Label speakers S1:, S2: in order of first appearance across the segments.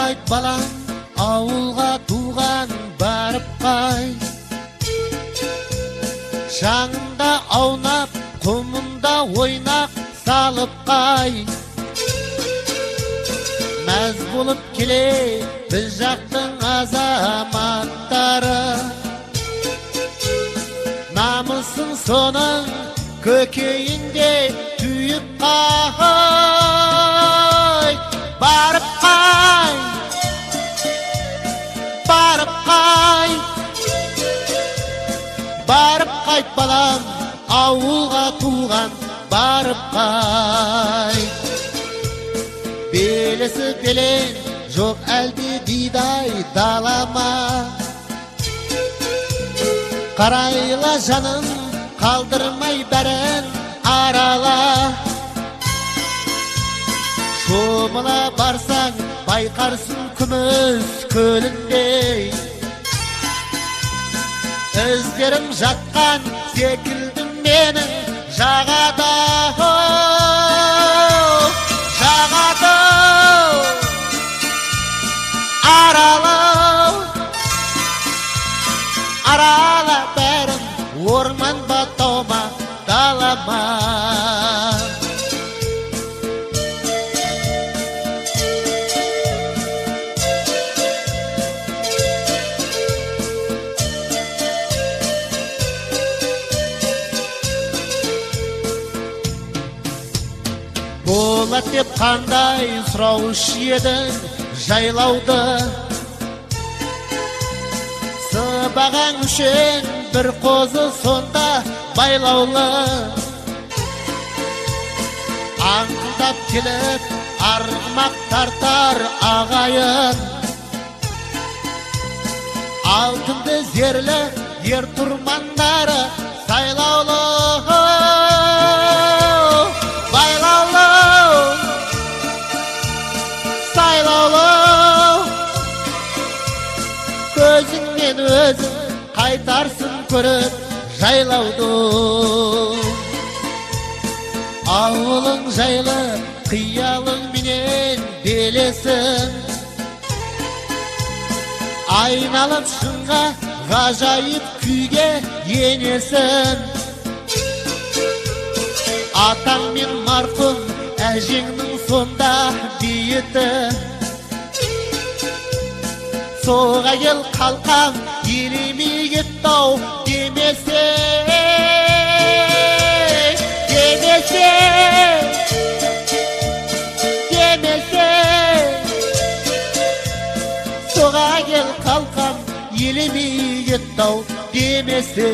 S1: қайт балам, ауылға туған барып қайт. Шаңында аунап, құмында ойнақ салып қайт. Мәз болып келе біз жақтың азаматтары. Намысын соның көкейінде түйіп қайт. Барып қайт, барып қайт, барып қайт балам, ауылға туған барып қайт. Белесі белең жоқ әлде бидай далама. Қарайла жаным, қалдырмай бәрін арала. Шомыла барсаң байқарсың күміс көліндей. Іздерім жатқан секілді менің жағада. Жағада арала, арала бәрін, орман ба тау ма дала ма. Болат деп қандай сұраушы едің жайлауды. Сыбаған үшін бір қозы сонда байлаулы. Аңқылдап келіп арғымақ тартар ағайын. Алтынды зерлі ер тұрмандары сайлаулы. Көзіңмен өзің қайтарсын көріп жайлауды. Ауылың жайлы қиялың менен белесің. Айналып шыңға ғажайып күйге енесің. Атаң мен марқұм әжеңнің сонда бейіті. Соға кел қалқам, елемей кеттау демесе. Демесе, демесе. Соға кел қалқам, елемей кеттау демесе.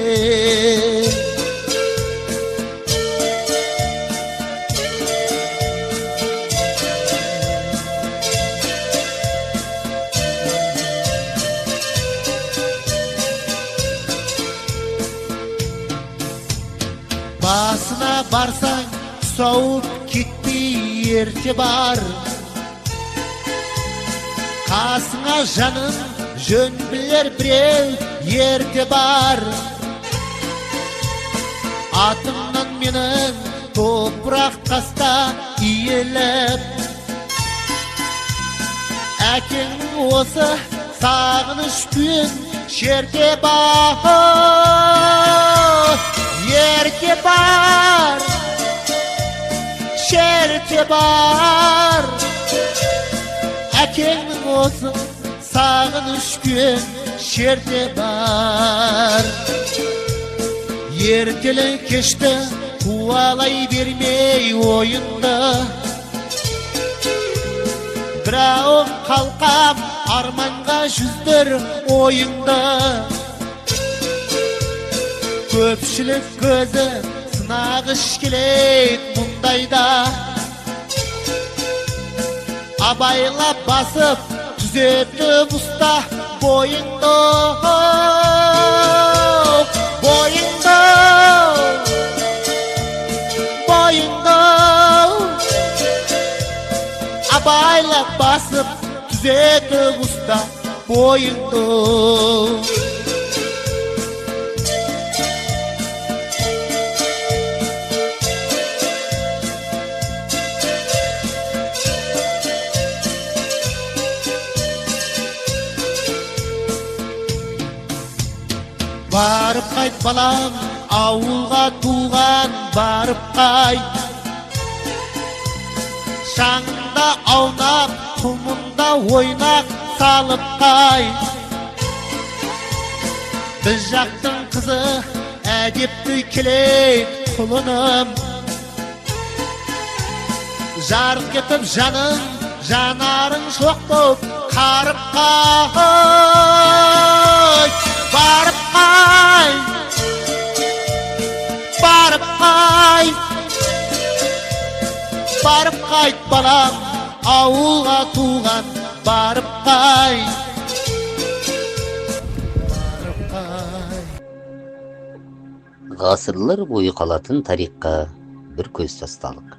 S1: Басына барсаң, сауып кетпей ерте бар. Қасыңа жаным, жөн білер біреу ерте бар. Атымнан менің топырақ таста иеліп. Әкеңнің осы сағыныш күйін шерте бар. Ерте бар, шерте бар. Әкеңнің осы сағыныш күйін шерте бар. Ертелі кешті қуалай бермей ойынды. Бірауым қалқам арманға жүздір ойынды. Көпшілік көзі сынағыш келек мұндайда. Абайлап басып түзетіп ұста бойыңды. Бойыңды, бойыңды. Абайлап басып түзетіп ұста бойыңды. Barıp qayt balam, ауылға туған, barıp qayt. Шаңда аунап, құмында ойнақ, салып qayt. Біз жақтың қызы, әдепті келейік құлыным. Жарық кетіп жаның, жанарың шоқ боп, қарып qayt. Барып qayt, барып qayt, барып qayt балам, ауылға туған, барып qayt.
S2: Ғасырлар бойы қалатын тарихқа бір көз тасталық.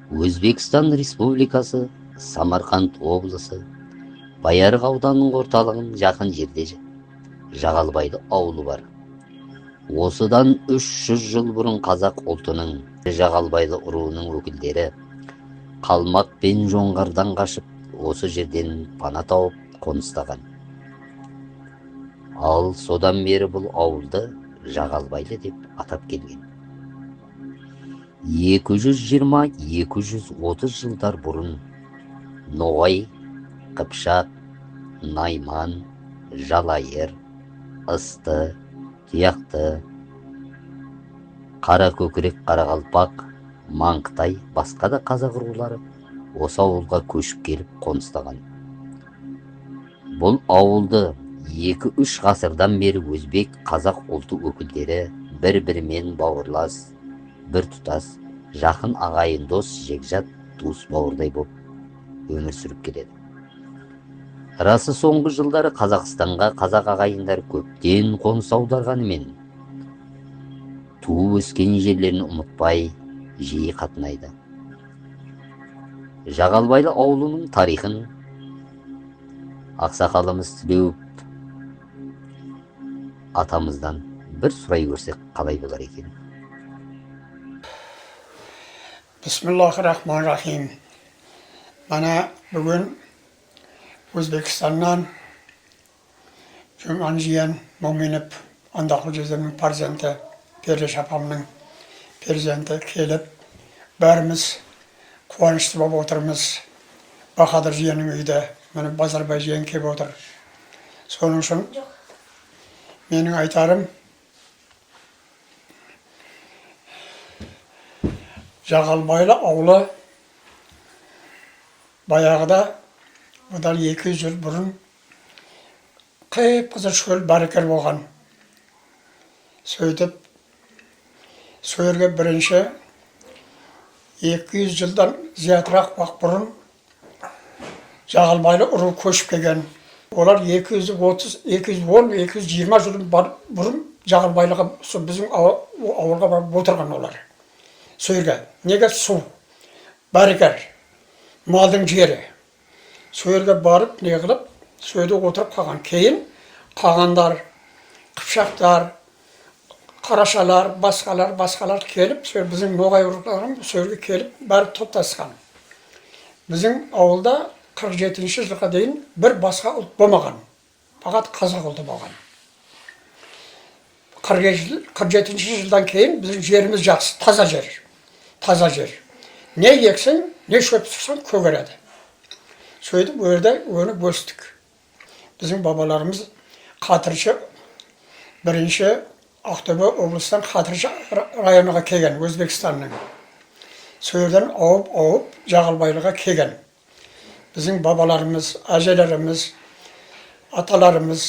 S2: Өзбекстан Республикасы, Самарқанд облысы, Байарғы ауданының орталығын жақын жерде Жағалбайды ауылы бар. Осыдан 300 жыл бұрын қазақ ұлтының Жағалбайлы руының өкілдері Қалмақ пен жоңғардан қашып, осы жерден пана тауып қоныстаған. Ал содан бері бұл ауылды Жағалбайлы деп атап келген. 220-230 жылдар бұрын Ноғай, Қыпшақ, Найман, Жалайыр, Ысты, Тұяқты, Қара көкірек Қарақалпақ, Маңқытай, басқа да қазақ рулары осы ауылға көшіп келіп қоныстаған. Бұл ауылды 2-3 ғасырдан бері өзбек қазақ ұлты өкілдері бір-бірімен бауырлас, бір тұтас, жақын ағайын дос, жекжат туыс бауырдай болып өмір сүріп келеді. Расы соңғы жылдары Қазақстанға қазақ ағайындар көптен қоныс аударғанымен, туып өскен жерлерін ұмытпай, жиі қатынайды. Жағалбайлы ауылының тарихын ақсақалымыз Тілеуіп атамыздан бір сұрай көрсек қалай болар екен?
S3: Бисмиллахир-рахманир-рахим. Мана бүгін Өзбекстаннан Жұман жиен Моминов Андақыл жездемнің перзенті, Пердеш апамның перзенті келіп, бәріміз қуанышты болып отырмыз. Бахадыр жиеннің үйде, міне Базарбай жиен келіп отыр. Соның үшін менің айтарым, Жағалбайлы ауылы баяғыда бұдан 200 жыл бұрын қып-қызыл шөл барекер болған. Сөйтіп, сөйерге бірінші 200 жылдан зиятырақ уақыт бұрын Жағалбайлы ұру көшіп келген. Олар 210-220 жыл бұрын Жағалбайлыға, біздің ауылға барып отырған олар. Сөйерге, неге су, барекер, малдың жері. Сөйерге барып, не қылып, сөйде отырып қалған. Кейін қағандар, қыпшақтар, қарашалар, басқалар келіп, біздің Ноғай ұрықтарым сөйерге келіп, бәрі топтасқан. Біздің ауылда 47-ші жылға дейін бір басқа ұлт болмаған. Фақат қазақ ұлты болған. 47-ші жылдан кейін біздің жеріміз жақсы, таза жер. Таза жер. Не ексің, не шөп сұқсан көгереді. Сөйтіп, өрді өніп өстік. Біздің бабаларымыз Қатыршы, бірінші Ақтөбе облыстан Қатыршы районыға келген, Өзбекстанның. Сөйерден ауып, Жағалбайлыға келген. Біздің бабаларымыз, әжелеріміз, аталарымыз,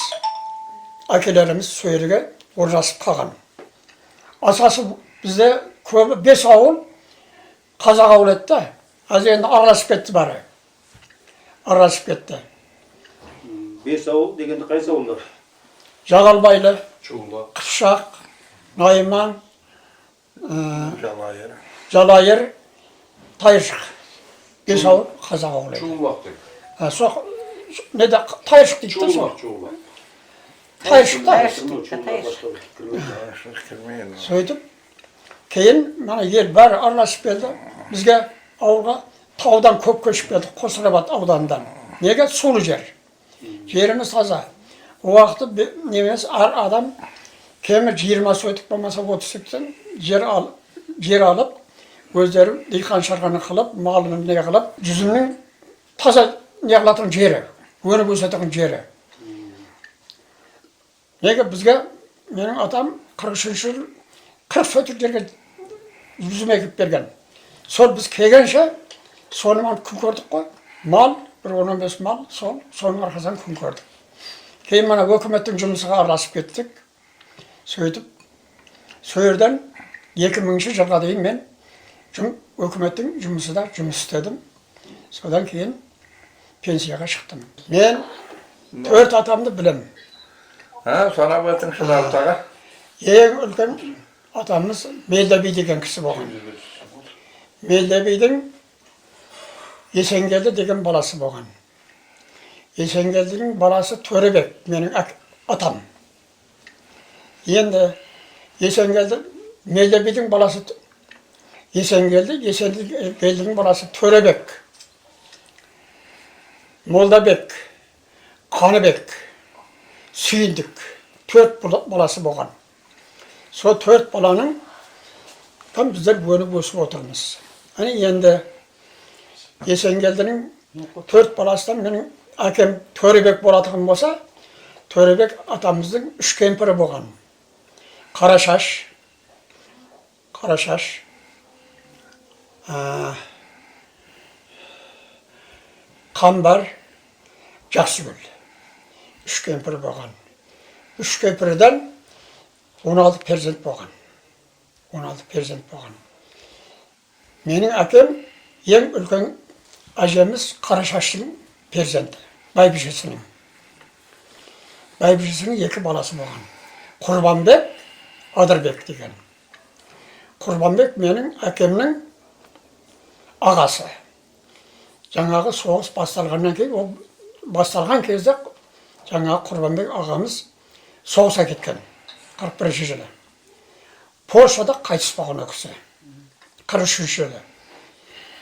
S3: әкелеріміз сөйерге оржасып қалған. Асасы бізде көбі 5 ауыл қазақ ауыл етті. Әзір енді араласып кетті бәрі. Араласып кетті.
S4: 5 ауыл дегенде қайсы ауылдар?
S3: Жағалбайлы, Қыпшақ, Найман, Жалайыр, Тайыршық. 5 ауыл қазақ ауыл еді.
S4: Чулбақ
S3: неде Тайыршық дейді де сол. Тайыршықта. Сөйтіп, кейін ел бәрі араласып келді. Бізге ауылға таудан көп көшіп келді, Қосырабат ауданынан. Неге? Сулы жер. Жеріміз таза. O vaqtda nemes adam kemi 20 so'tik bo'lmasa 30 so'tikdan yer olib, o'zlari dehqon sharqani qilib, molini ne qilib, juzimning toza neqiladigan yeri, o'ni bo'satadigan yeri. Nega bizga mening otam 43-yil 40 so'tik yerga yüzüm ekip bergen. Sol biz kelgençe sonundan kun gördük koy. Mal, bir 15 mal, sonun arkasından kun gördük. Keyin mana hükümetin жұмысыға aralashib kettik. Söydüp, Söyürden 2000 yılga дейін men hükümetin жұмысыда жұмыс істедім. Содан кейін пенсияға шықтым. Men 4 atamды білем.
S5: Sanab ötün şılartağa?
S3: Ең үлкен atamız Meldebi деген kişi болған. Meldebi'дің Есенгелді деген баласы болған. Есенгелдінің баласы Төребек, менің атам. Енді Meldebi'дің баласы Есенгелді, Есенгелдінің баласы Төребек, Молдабек, Қаныбек, Сүйіндік, 4 баласы болған. Сол 4 баланың там біздер бөліп өсіп отырмыз. Енді Есенгелдінің 4 баласынан менің әкем Төребек болатығым болса, Төребек атамыздың 3 кемпірі болған. Қарашаш, Қамбар, Жақсыгүл. 3 кемпірі болған. 3 кемпірден 16 перзент болған. 16 перзент болған. Менің әкем ең үлкен әжеміз Қарашаштың перзенті, Байбішесінің. Байбішесінің 2 баласы болған. Құрбанбек, Адырбек деген. Құрбанбек менің әкемнің ағасы. Жаңағы соғыс басталғаннан кейін, ол басталған кезде жаңағы Құрбанбек ағамыз соғысқа кеткен. 41 жылы. Польшада қайтыс болған өкісі. 43 жылы.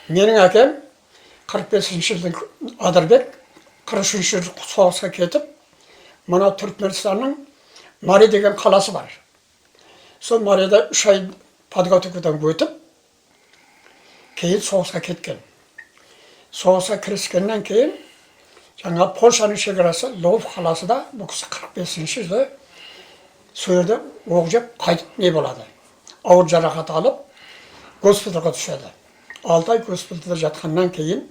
S3: Менің әкем 45 жылдың Адырбек 43 жылы соғысқа кетіп, мына Түркменстанның Мари деген қаласы бар. Сол Марида 3 ай подготовкадан өтіп, кейін соғысқа кеткен. Соғысқа кіріскеннен кейін, жаңа Польшаның шекарасы Львов қаласында, бұл кісі 45 жылы Сөйерде оқ жеп қайтып не болады? Ауыр жарақат алып, госпитальға түседі. 6 ай госпитальда жатқаннан кейін,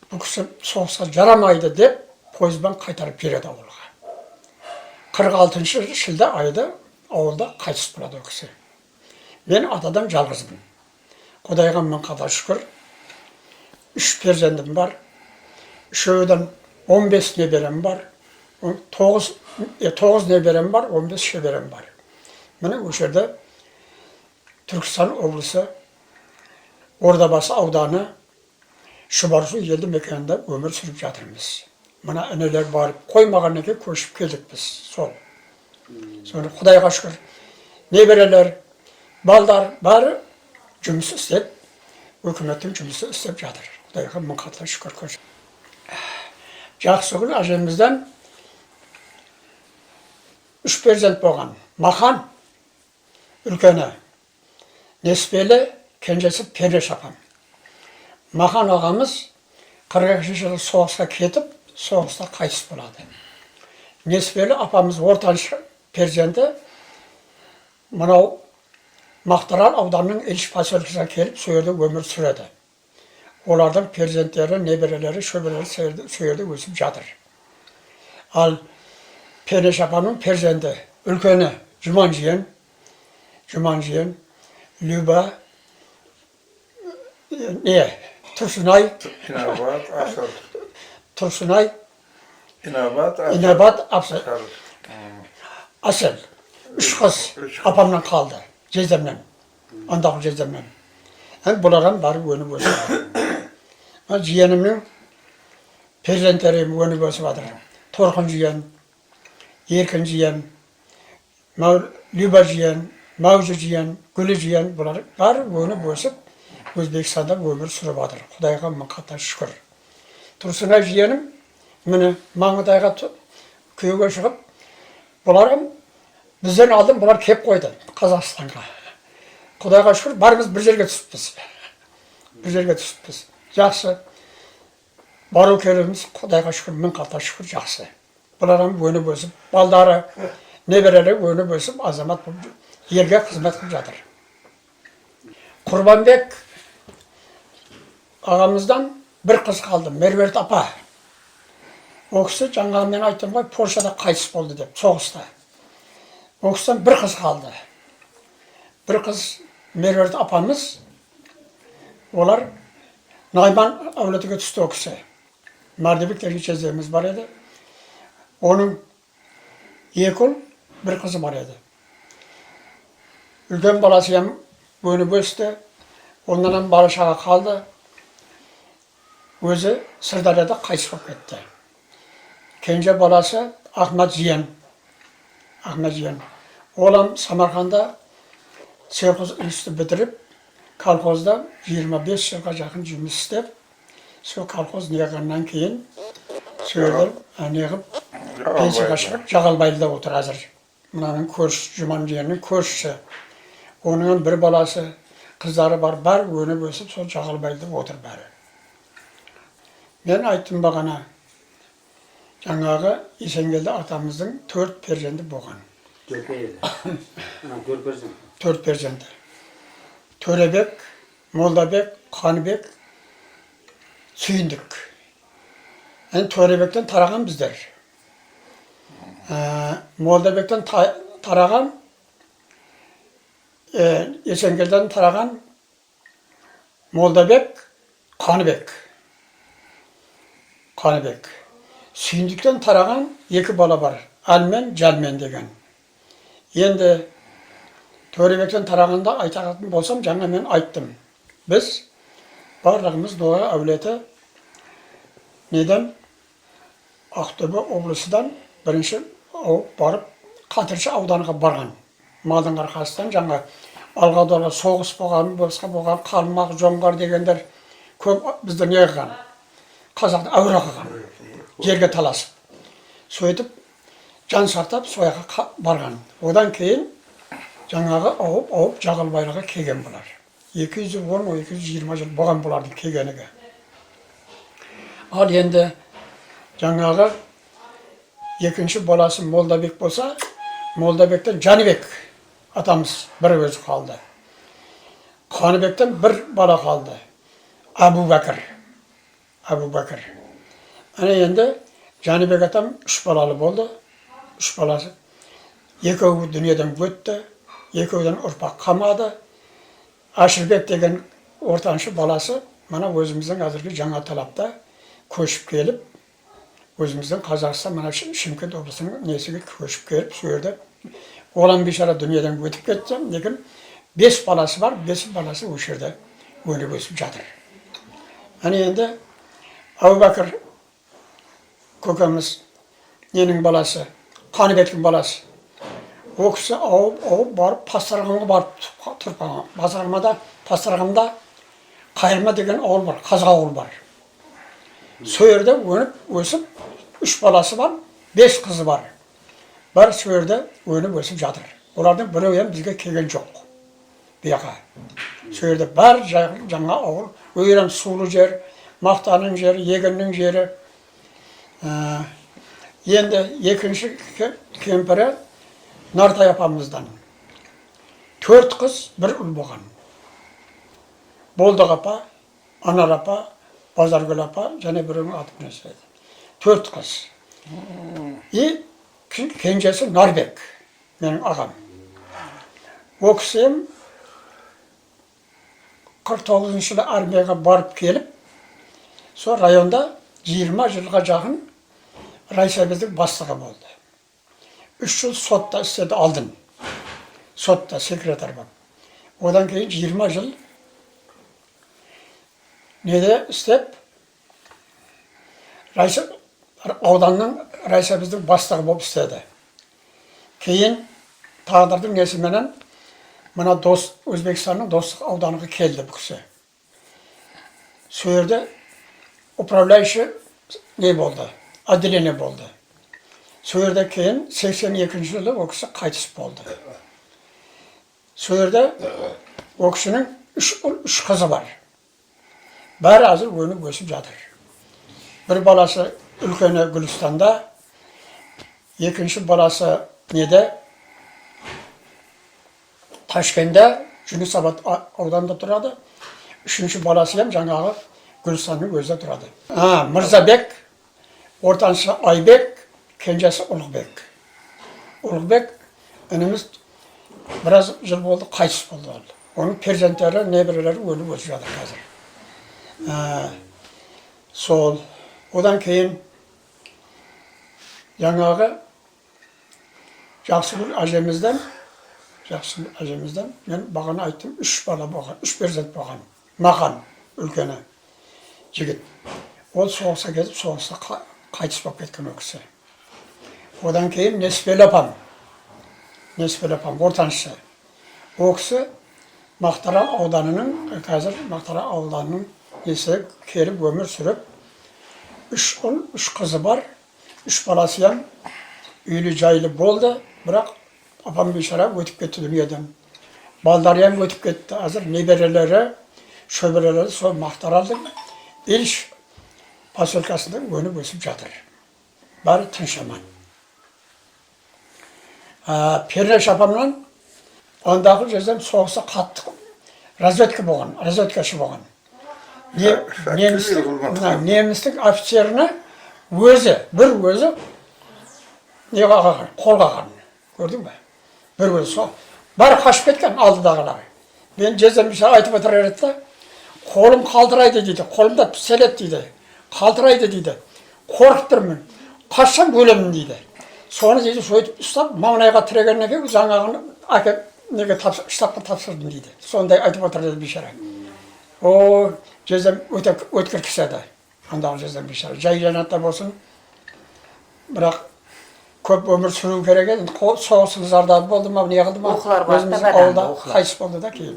S3: бұл кісі соғысқа жарамайды деп, пойызбен қайтарып береді ауылға. 46 жылда айда ауылда қайтыс болады ол кісі. Мен атадан жалғызбын. Құдайға мың қада шүкір. 3 перзентім бар. Үшеуден 15 неберем бар. 9 неберем бар, 15 шеберем бар. Міне осы жерде Түркістан облысы Ордабасы ауданы Шұбарсу елді мекенінде өмір сүріп жатырмыз. Мына інілер барып қоймағаннан кейін көшіп келдік біз. Сол. Соны Құдайға шүкір. Неберелер, балдар бәрі жұмыс істеп, өкіметтің жұмысы істеп жатыр. Құдайға мың қатты шүкір көшіп. Жақсыгүл әжемізден 3 перзент болған. Махан үлкені, Неспелі, кенжесі Переш апам. Махан ағамыз 42 жылы соғысқа кетіп, соғыста қайтыс болады. Неспелі апамыз ортаншы перзенті, мынау Мақтарал ауданының Ильич поселкесіне келіп, сөйерде өмір сүреді. Олардың перзенттері, неберелері, шөберелері сөйерде өсіп жатыр. Ал Переш апамның перзенті үлкені Жұман жиен, Люба, Тұрсынай, Инабат, Асел. 3 қыз апамнан қалды, жездемнен, андағы жездемнен. Бұлардан бары өніп өсіп. Жиенімнің перзенттері өніп өсіп жатыр. Торқын жиен, Еркін жиен, Люба жиен, Маузы жиен, Гүлі жиен, бұлар бәрі өніп өсіп, Өзбекстанда өмір сүріп жатыр. Құдайға мың қатты шүкір. Тұрсынай жиенім, міне Маңғытайға köyге шығып, бұларым бізден алдын бұлар кеп қойды Қазақстанға. Құдайға шүкір, барымыз бір жерге түсіппіз. Бір жерге түсіппіз. Жақсы. Бару келіміз, Құдайға шүкір, мың қата шүкір жақсы. Бұларым өніп өсіп, балдары, неберелі өніп өсіп, азамат елге қызмет қылып жатыр. Құрбанбек ағамыздан бір қыз қалды, Меруерт апа. Ол кісі жаңағы мен айттым ғой, Польшада қайтыс болды деп, соғыста. Ол кісіден бір қыз қалды. Бір қыз Меруерт апамыз, олар Найман әулетіге түсті ол кісі. Мардебек деген жездеміз бар еді. Оның екі ұл, бір қызы бар еді. Үлкен баласы өніп өсті, ондан бала шаға қалды. Өзі Сырдарияда қайтыс болып кетті. Кенже баласы Ахмет Жиен. Олам Самарқанда сельхоз институты бітіріп, колхозда 25 жылға жақын жұмыс істеп, сол колхоз неғаннан кейін сөйлеп, неғып, пенсияға шығып, Жағалбайдыда отыр әзір. Мынаның көрші, Жұман жерінің көршісі. Оның бір баласы, қыздары бар, өніп өсіп, сол Жағалбайдыда отыр бәрі. Мен айттым бағана, жаңағы Есенгелді атамыздың 4 перзенті болған. 4 перзенті. Төребек, Молдабек, Қаныбек, Сүйіндік. Төребектен тараған біздер. Молдабектен тараған, Есенгелден тараған Молдабек, Қаныбек. Сүйіндіктен тараған 2 бала бар, Әлмен, Жәлмен деген. Енді Төребектен тарағанда айтағатын болсам, жаңа мен айттым. Біз барлығымыз Ноға әулеті неден Ақтөбе облысыдан бірінші барып Қатыршы ауданға барған. Малдың арқасынан жаңа Алғадарға соғыс болған, болысқа болған, Қалмақ, Жоңғар дегендер көп бізді не қылған? Қазақты әуре қылған, жерге таласып. Сөйтіп, жан сақтап, сояққа барған. Одан кейін жаңағы ауып Жағалбайлыға келген бұлар. 210-220 жыл болған бұлардың келгеніге. Ал енді жаңағы екінші баласы Молдабек болса, Молдабектен Жанибек атамыз бір өзі қалды. Қаныбектен бір бала қалды, Әбу Бәкір. Енді Жанибек атам 3 балалы болды, 3 баласы. Екеуі дүниеден өтті, екеуден ұрпақ қалмады. Ашырбек деген ортаншы баласы, мына өзіміздің әзірге жаңа талапта көшіп келіп, өзіміздің Қазақстан, мына Шымкент облысының несіге көшіп келіп, сөйерді. Олан бейшара дүниеден өтіп кетті, lekin 5 баласы бар, 5 баласы өшерді, өніп өсіп жатыр. Енді Әбу Бәкір көкеміз, ненің баласы, Қаныбектің баласы. Ол кісі ауып барып, Пастарғанға барып тұрып, Пастарғанда Қайырма деген ауыл бар, Қазақ ауыл бар. Сөйерде өніп өсіп, 3 баласы бар, 5 қызы бар. Бар сөйерде өніп өсіп жатыр. Олардың біреуен бізге келген жоқ. Бұяқа. Сөйерде бар жаңа ауыл, өйрен сулы жер, мақтаның жері, егіннің жері. Енді екінші кемпірі Нартай апамыздан. 4 қыз, 1 ұл болған. Болдық апа, Анар апа, Базаргүл апа, және біреуінің аты неседі. 4 қыз. Кенжесі Нарбек, менің ағам. О кісім 49 жылы армияға барып келіп, сол районда 20 жылға жақын райсоветтің бастығы болды. 3 жыл сотта істеді алдын. Сотта секретар бар. Одан кейін 20 жыл неде істеп, ауданның райсоветтің бастығы болып істеді. Кейін тағдырдың несіменен мына Өзбекстанның Достық ауданыға келді бұл кісі. Сөйерде управляющий не болды, отделение болды. Сол жерде кейін 82 жылы ол кісі қайтыс болды. Сол жерде ол кісінің үш қызы бар. Бәрі әзір өніп өсіп жатыр. Бір баласы үлкені Гүлістанда, екінші баласы неде? Ташкентте, Жүнісабад ауданында тұрады. Үшінші баласы ем жаңағы Гүлістанның өзінде тұрады. Мырзабек, ортаншы Айбек, кенжесі Ұлықбек. Ұлықбек ініміз біраз жыл болды, қайтыс болды. Оның перзенттері, небірелері өліп өсіп жатыр қазір. Сол. Одан кейін жаңағы Жақсыгүл әжемізден мен бағана айттым, 3 бала болған, 3 перзент болған. Маған үлкені жігіт. Ол соғысқа кетіп, соғысқа қайтыс болып кеткен ол кісі. Одан кейін Несіпел апам, ортаншысы. Ол кісі Мақтарал ауданының, қазір Мақтарал ауданының несі келіп өмір сүріп, 3 ұл, 3 қызы бар, 3 баласы ем үйлі жайлы болды, бірақ апам бейшара өтіп кетті дүниеден. Балдары ем өтіп кетті. Әзір неберелері, шөберелері сол Мақтаралдың Ильш поселкасында өніп өсіп жатыр. Бәрі тыныш аман. Пернеш апамнан ондағы жерден соғысы қатты разведка болған, разведкашы болған. Немістің офицеріне бір өзі қолға қалған. Көрдің бе? Бір өзі сол. Бәрі қашып кеткен алдыдағылары. Мен жездем айтып отырар еді, қолым қалтырайды дейді, қолымда пістолет дейді, қалтырайды дейді. Қорқып тұрмын, қашсам өлемін дейді. Соны дейді, сөйтіп ұстап, маңайға тірегеннен кейін жаңағын әкеп штабқа тапсырдым дейді. Сондай айтып отырар еді бейшара. О, жездем өткір кісі еді. Ондағы жездем бейшара. Жай жанатта болсын, бірақ көп өмір сүру керек еді. Соғыстың зардабы болды ма, не қылды ма? Өзіміз ауылда қайтыс болды да кейін.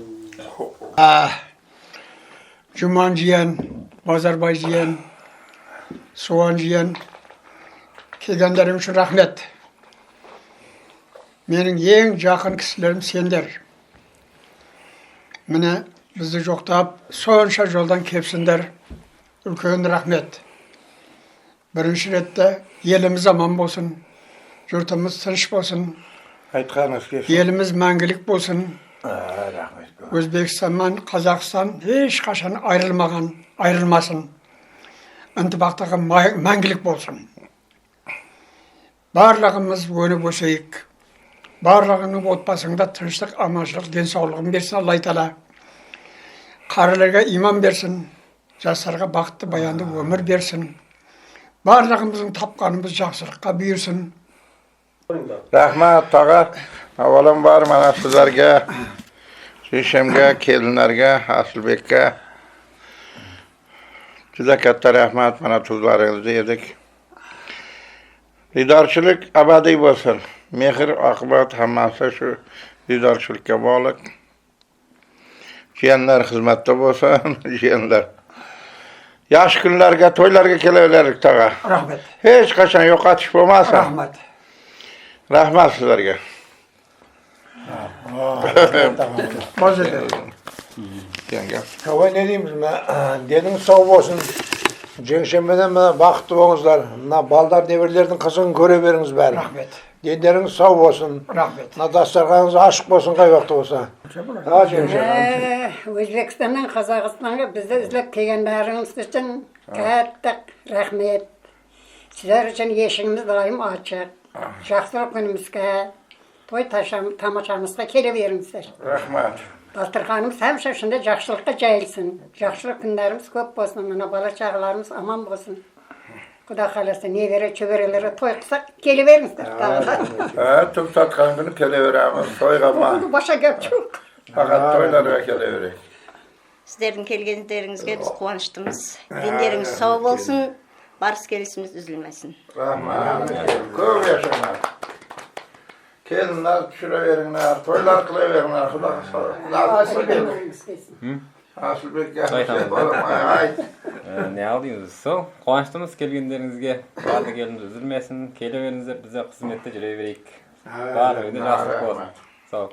S3: Жұман жиен, Базарбай жиен, Суан жиен, келгендерім үшін рахмет. Менің ең жақын кісілерім сендер. Міне бізді жоқтап, сонша жолдан кепсіңдер. Үлкен рахмет. Бірінші ретте еліміз аман болсын. Жұртымыз тыныш болсын.
S5: Айтқаныңыз келсін.
S3: Еліміз мәңгілік болсын.
S5: Рахмет.
S3: Өзбекстаннан Қазақстан ешқашан айырылмасын. Ынтымақтығы мәңгілік болсын. Барлығымыз өніп өсейік. Барлығының отбасыңда тыныштық, аманшылық, денсаулығын берсін Алла тағала. Қарыларға иман берсін, жастарға бақытты баянды өмір берсін. Барлығымыздың тапқанымыз жақсылыққа бұйырсын.
S5: Рахмат таға, авалам бар мана сіздерге, шешемге, келінерге, Асылбекке. Juda katta rahmat mana tuzlaringizni yedik. Didorchilik abadiy bo'lsin. Mehr, oqibat hammasi shu didorchilikka bog'liq. Jiyanlar xizmatda bo'lsin, jiyanlar. Yaxshi kunlarga, to'ylarga kelaveraylik tog'a.
S3: Rahmat.
S5: Hech qachon yo'qotish bo'lmasin.
S3: Rahmat.
S5: Rahmat sizlarga.
S6: Hava ne diyeyim dedim sağ olsun. Cenşemeden baktı olunuzlar. Baldar devirlerden kızını göreveriniz bari.
S3: Rahmet.
S6: Denleriniz sağ olsun.
S3: Rahmet.
S6: Dastarkanınız aşık olsun kay vakti olsa. Ha Cenşem.
S7: Özbekistan'dan Kazakistan'a bizde izlep kelgenleriniz için katta rahmet. Sizler için yeşilimiz daim açık. Жақсылық күнімізге, той тамашамызға келе беріңіздер.
S5: Rahmat.
S7: Дастарханымыз әмші ішінде жақсылыққа жайылсын. Жақсылық күндеріміз көп болсын, мына бала шағаларымыз аман болсын. Құда қаласа небере чөберелері той қылсақ келе беріңіздер.
S5: Tüm satkan günü keleveremiz, toyga ma.
S7: Başa kep жоқ.
S5: Fakat toylarga keleverek.
S8: Сіздердің келгендеріңізге біз қуаныштымыз. Дендеріңіз сау болсын, барыс келісіміз үзілмесін.
S5: Rahmat. Көп yaşamak. Kelinler düşüreverinler, toylar kılaverinler. Asılbek
S9: Айтамыз,
S5: Ayt.
S9: Ne aldınız? Сол, қуаныштымыз келгендеріңізге. Барлық еліміз үзілмесін. Келе беріңіздер, bize қызметте жүре берейік. Барлығына жақсылық болсын. Сау.